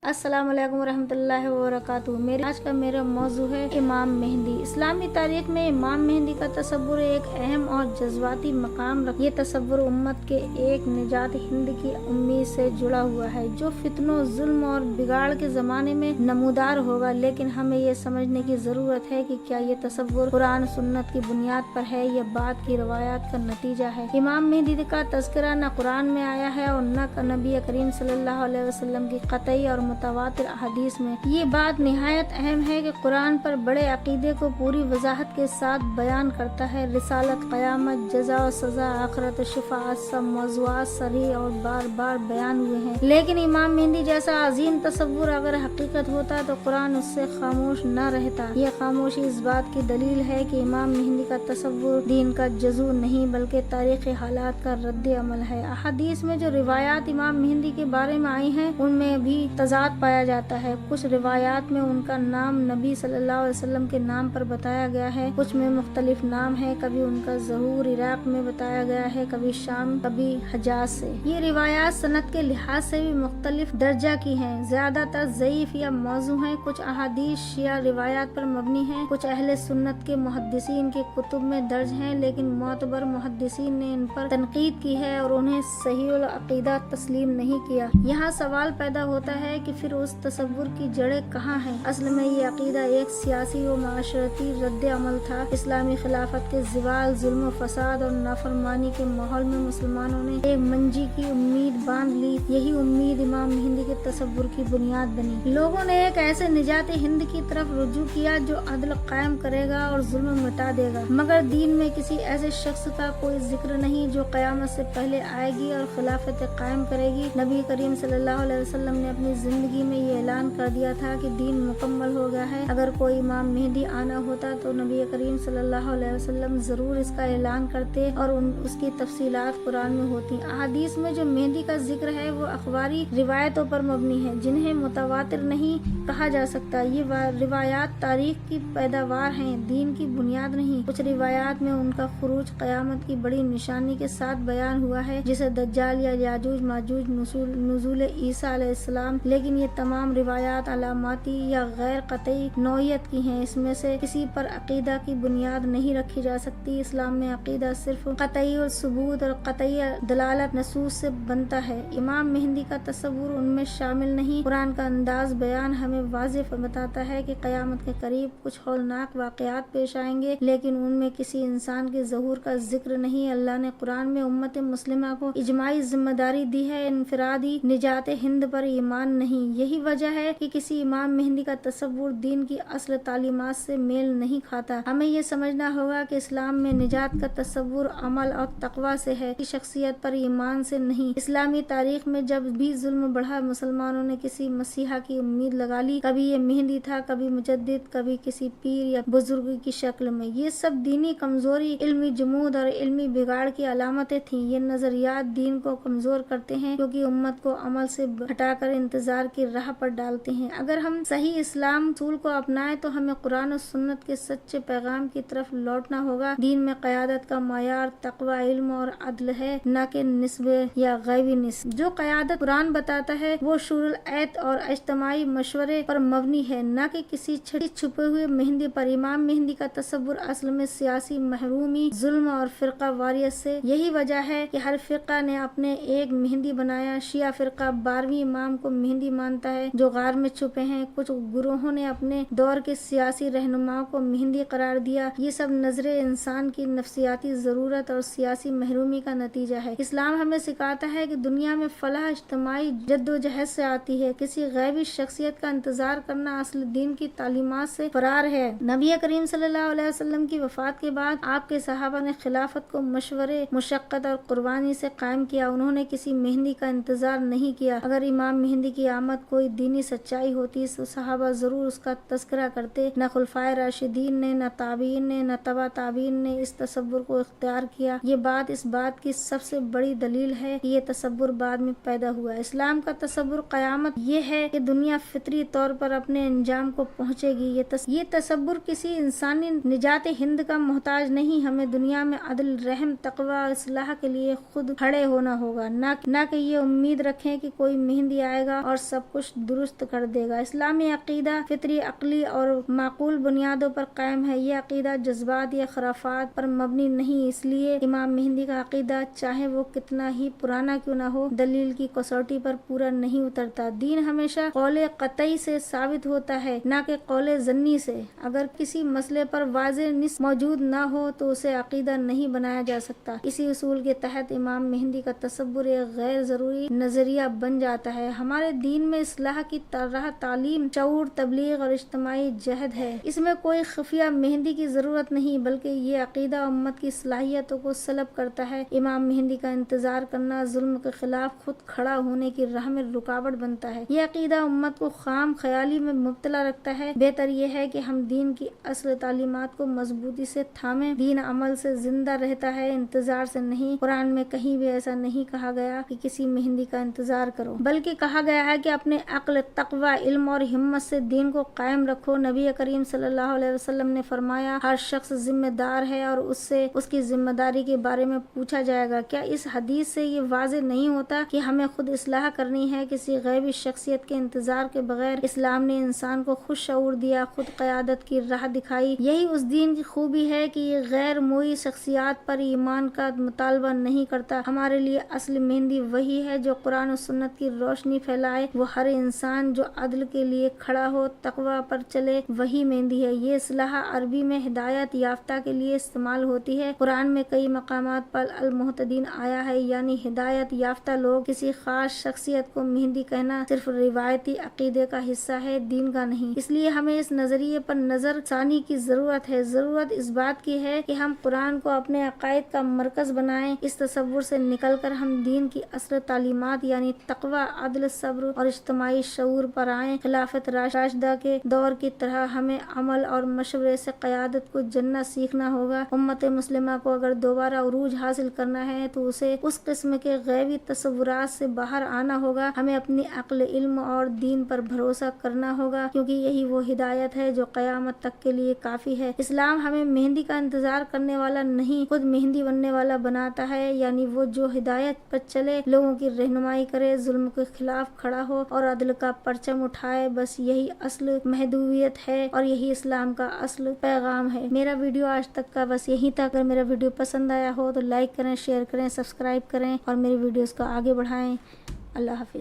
السلام علیکم ورحمۃ اللہ وبرکاتہ۔ آج کا میرا موضوع ہے امام مہدی۔ اسلامی تاریخ میں امام مہدی کا تصور ایک اہم اور جذباتی مقام رکھتا ہے۔ یہ تصور امت کے ایک نجات ہند کی امید سے جڑا ہوا ہے جو فتنوں، ظلم اور بگاڑ کے زمانے میں نمودار ہوگا، لیکن ہمیں یہ سمجھنے کی ضرورت ہے کہ کیا یہ تصور قرآن سنت کی بنیاد پر ہے یا بعد کی روایات کا نتیجہ ہے۔ امام مہدی کا تذکرہ نہ قرآن میں آیا ہے اور نہ نبی کریم صلی اللہ علیہ وسلم کی قطعی اور متواتر احادیث میں۔ یہ بات نہایت اہم ہے کہ قرآن پر بڑے عقیدے کو پوری وضاحت کے ساتھ بیان کرتا ہے۔ رسالت، قیامت، جزا و سزا، آخرت، شفاعت، سب موضوعات صریح اور بار بار بیان ہوئے ہیں، لیکن امام مہدی جیسا عظیم تصور اگر حقیقت ہوتا تو قرآن اس سے خاموش نہ رہتا۔ یہ خاموشی اس بات کی دلیل ہے کہ امام مہدی کا تصور دین کا جزو نہیں بلکہ تاریخی حالات کا رد عمل ہے۔ احادیث میں جو روایات امام مہدی کے بارے میں آئی ہیں ان میں بھی تضاد پایا جاتا ہے۔ کچھ روایات میں ان کا نام نبی صلی اللہ علیہ وسلم کے نام پر بتایا گیا ہے، کچھ میں مختلف نام ہے، کبھی ان کا ظہور عراق میں بتایا گیا ہے، کبھی شام، کبھی حجاز سے۔ یہ روایات سند کے لحاظ سے بھی مختلف درجہ کی ہیں، زیادہ تر ضعیف یا موضوع ہیں۔ کچھ احادیث شیعہ روایات پر مبنی ہیں، کچھ اہل سنت کے محدثین کے کتب میں درج ہیں، لیکن معتبر محدثین نے ان پر تنقید کی ہے اور انہیں صحیح العقیدہ تسلیم نہیں کیا۔ یہاں سوال پیدا ہوتا ہے کہ پھر اس تصور کی جڑیں کہاں ہیں؟ اصل میں یہ عقیدہ ایک سیاسی و معاشرتی رد عمل تھا۔ اسلامی خلافت کے زوال، ظلم و فساد اور نافرمانی کے ماحول میں مسلمانوں نے ایک منجی کی امید باندھ لی۔ یہی امید امام مہدی کے تصور کی بنیاد بنی۔ لوگوں نے ایک ایسے نجات ہند کی طرف رجوع کیا جو عدل قائم کرے گا اور ظلم مٹا دے گا، مگر دین میں کسی ایسے شخص کا کوئی ذکر نہیں جو قیامت سے پہلے آئے گی اور خلافت قائم کرے گی۔ نبی کریم صلی اللہ علیہ وسلم نے اپنی زندگی میں یہ اعلان کر دیا تھا کہ دین مکمل ہو گیا ہے۔ اگر کوئی امام مہدی آنا ہوتا تو نبی کریم صلی اللہ علیہ وسلم ضرور اس کا اعلان کرتے اور اس کی تفصیلات قرآن میں ہوتی۔ احادیث میں جو مہدی کا ذکر ہے وہ اخباری روایتوں پر مبنی ہے جنہیں متواتر نہیں کہا جا سکتا۔ یہ روایات تاریخ کی پیداوار ہیں، دین کی بنیاد نہیں۔ کچھ روایات میں ان کا خروج قیامت کی بڑی نشانی کے ساتھ بیان ہوا ہے، جسے دجال یا یاجوج ماجوج، نزول عیسیٰ علیہ السلام، لیکن یہ تمام روایات علاماتی یا غیر قطعی نوعیت کی ہیں۔ اس میں سے کسی پر عقیدہ کی بنیاد نہیں رکھی جا سکتی۔ اسلام میں عقیدہ صرف قطعی ثبوت اور قطعی دلالت نصوص سے بنتا ہے۔ امام مہدی کا تصور ان میں شامل نہیں۔ قرآن کا انداز بیان ہمیں واضح بتاتا ہے کہ قیامت کے قریب کچھ ہولناک واقعات پیش آئیں گے، لیکن ان میں کسی انسان کے ظہور کا ذکر نہیں۔ اللہ نے قرآن میں امت مسلمہ کو اجماعی ذمہ داری دی ہے، انفرادی نجات ہند پر ایمان نہیں۔ یہی وجہ ہے کہ کسی امام مہدی کا تصور دین کی اصل تعلیمات سے میل نہیں کھاتا۔ ہمیں یہ سمجھنا ہوگا کہ اسلام میں نجات کا تصور عمل اور تقویٰ سے ہے، شخصیت پر ایمان سے نہیں۔ اسلامی تاریخ میں جب بھی ظلم بڑھا، مسلمانوں نے کسی مسیحا کی امید لگا لی، کبھی یہ مہدی تھا، کبھی مجدد، کبھی کسی پیر یا بزرگ کی شکل میں۔ یہ سب دینی کمزوری، علمی جمود اور علمی بگاڑ کی علامتیں تھیں۔ یہ نظریات دین کو کمزور کرتے ہیں کیونکہ امت کو عمل سے ہٹا کر انتظار کی راہ پر ڈالتے ہیں۔ اگر ہم صحیح اسلام اصول کو اپنائیں تو ہمیں قرآن و سنت کے سچے پیغام کی طرف لوٹنا ہوگا۔ دین میں قیادت کا معیار تقویٰ، علم اور عدل ہے، نہ کہ نسب یا غیبی نسب۔ جو قیادت قرآن بتاتا ہے وہ شورى الایت اور اجتماعی مشورے پر مبنی ہے، نہ کہ کسی چھپے ہوئے مہدی پر۔ امام مہدی کا تصور اصل میں سیاسی محرومی، ظلم اور فرقہ واریت سے۔ یہی وجہ ہے کہ ہر فرقہ نے اپنے ایک مہدی بنایا۔ شیعہ فرقہ 12ویں امام کو مہدی مانتا ہے جو غار میں چھپے ہیں۔ کچھ گروہوں نے اپنے دور کے سیاسی رہنماؤں کو مہدی قرار دیا۔ یہ سب نظر انسان کی نفسیاتی ضرورت اور سیاسی محرومی کا نتیجہ ہے۔ اسلام ہمیں سکھاتا ہے کہ دنیا میں فلاح اجتماعی جدوجہد سے آتی ہے۔ کسی غیبی شخصیت کا انتظار کرنا اصل دین کی تعلیمات سے فرار ہے۔ نبی کریم صلی اللہ علیہ وسلم کی وفات کے بعد آپ کے صحابہ نے خلافت کو مشورے، مشقت اور قربانی سے قائم کیا۔ انہوں نے کسی مہدی کا انتظار نہیں کیا۔ اگر امام مہدی کی آمد کوئی دینی سچائی ہوتی تو صحابہ ضرور اس کا تذکرہ کرتے۔ نہ خلفائے راشدین نے، نہ تابعین نے، نہ تبع تابعین نے اس تصور کو اختیار کیا۔ یہ بات اس بات کی سب سے بڑی دلیل ہے کہ یہ تصور بعد میں پیدا ہوا۔ اسلام کا تصور قیامت یہ ہے کہ دنیا فطری طور پر اپنے انجام کو پہنچے گی۔ یہ تصور کسی انسانی نجات ہند کا محتاج نہیں۔ ہمیں دنیا میں عدل، رحم، تقویٰ، اصلاح کے لیے خود کھڑے ہونا ہوگا، نہ کہ یہ امید رکھیں کہ کوئی مہدی آئے گا اور سب سب کچھ درست کر دے گا۔ اسلامی عقیدہ فطری، عقلی اور معقول بنیادوں پر قائم ہے۔ یہ عقیدہ جذبات یا خرافات پر مبنی نہیں، اس لیے امام مہدی کا عقیدہ چاہے وہ کتنا ہی پرانا کیوں نہ ہو، دلیل کی کسوٹی پر پورا نہیں اترتا۔ دین ہمیشہ قول قطعی سے ثابت ہوتا ہے، نہ کہ قول ظنی سے۔ اگر کسی مسئلے پر واضح نص موجود نہ ہو تو اسے عقیدہ نہیں بنایا جا سکتا۔ اسی اصول کے تحت امام مہدی کا تصور ایک غیر ضروری نظریہ بن جاتا ہے۔ ہمارے دین میں اصلاح کی راہ تعلیم، شعور، تبلیغ اور اجتماعی جہد ہے۔ اس میں کوئی خفیہ مہدی کی ضرورت نہیں، بلکہ یہ عقیدہ امت کی صلاحیتوں کو سلب کرتا ہے۔ امام مہدی کا انتظار کرنا ظلم کے خلاف خود کھڑا ہونے کی راہ میں رکاوٹ بنتا ہے۔ یہ عقیدہ امت کو خام خیالی میں مبتلا رکھتا ہے۔ بہتر یہ ہے کہ ہم دین کی اصل تعلیمات کو مضبوطی سے تھامیں۔ دین عمل سے زندہ رہتا ہے، انتظار سے نہیں۔ قرآن میں کہیں بھی ایسا نہیں کہا گیا کہ کسی مہدی کا انتظار کرو، بلکہ کہا گیا ہے کہ اپنے عقل، تقوی، علم اور ہمت سے دین کو قائم رکھو۔ نبی کریم صلی اللہ علیہ وسلم نے فرمایا، ہر شخص ذمہ دار ہے اور اس سے اس کی ذمہ داری کے بارے میں پوچھا جائے گا۔ کیا اس حدیث سے یہ واضح نہیں ہوتا کہ ہمیں خود اصلاح کرنی ہے؟ کسی غیبی شخصیت کے انتظار کے بغیر اسلام نے انسان کو خود شعور دیا، خود قیادت کی راہ دکھائی۔ یہی اس دین کی خوبی ہے کہ یہ غیر موئی شخصیات پر ایمان کا مطالبہ نہیں کرتا۔ ہمارے لیے اصل مہدی وہی ہے جو قرآن و سنت کی روشنی پھیلائے۔ وہ ہر انسان جو عدل کے لیے کھڑا ہو، تقوی پر چلے، وہی مہدی ہے۔ یہ اصطلاح عربی میں ہدایت یافتہ کے لیے استعمال ہوتی ہے۔ قرآن میں کئی مقامات پر المہتدین آیا ہے، یعنی ہدایت یافتہ لوگ۔ کسی خاص شخصیت کو مہدی کہنا صرف روایتی عقیدے کا حصہ ہے، دین کا نہیں۔ اس لیے ہمیں اس نظریے پر نظر ثانی کی ضرورت ہے۔ ضرورت اس بات کی ہے کہ ہم قرآن کو اپنے عقائد کا مرکز بنائیں۔ اس تصور سے نکل کر ہم دین کی اصل تعلیمات یعنی تقوی، عدل، صبر اور اجتماعی شعور پر آئیں۔ خلافت راشدہ کے دور کی طرح ہمیں عمل اور مشورے سے قیادت کو جننا سیکھنا ہوگا۔ امت مسلمہ کو اگر دوبارہ عروج حاصل کرنا ہے تو اسے اس قسم کے غیبی تصورات سے باہر آنا ہوگا۔ ہمیں اپنی عقل، علم اور دین پر بھروسہ کرنا ہوگا، کیونکہ یہی وہ ہدایت ہے جو قیامت تک کے لیے کافی ہے۔ اسلام ہمیں مہدی کا انتظار کرنے والا نہیں، خود مہدی بننے والا بناتا ہے، یعنی وہ جو ہدایت پر چلے، لوگوں کی رہنمائی کرے، ظلم کے خلاف کھڑا ہو اور عدل کا پرچم اٹھائے۔ بس یہی اصل مہدویت ہے اور یہی اسلام کا اصل پیغام ہے۔ میرا ویڈیو آج تک کا بس یہی تھا۔ اگر میرا ویڈیو پسند آیا ہو تو لائک کریں، شیئر کریں، سبسکرائب کریں اور میری ویڈیوز کو آگے بڑھائیں۔ اللہ حافظ۔